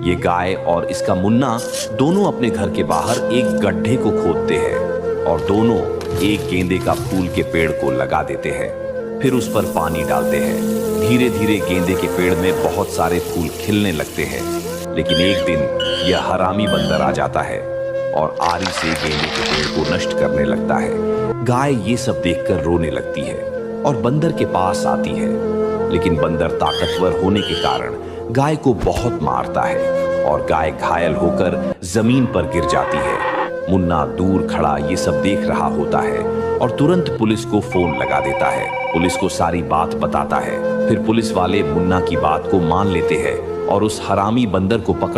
ये गाय और इसका मुन्ना दोनों अपने घर के बाहर एक गड्ढे को खोदते हैं और दोनों एक गेंदे का फूल के पेड़ को लगा देते हैं। फिर उस पर पानी डालते हैं। धीरे धीरे गेंदे के पेड़ में बहुत सारे फूल खिलने लगते हैं। लेकिन एक दिन यह हरामी बंदर आ जाता है और आरी से गेंदे के पेड़ को नष्ट करने लगता है। गाय ये सब देखकर रोने लगती है और बंदर के पास आती है। लेकिन बंदर ताकतवर होने के कारण गाय को बहुत मारता है और गाय घायल होकर जमीन पर गिर जाती है। मुन्ना दूर खड़ा ये सब देख रहा होता है और तुरंत पुलिस को फोन लगा देता है। पुलिस को सारी बात बताता है। फिर पुलिस वाले मुन्ना की बात को मान लेते हैं और उस हरामी बंदर को पकड़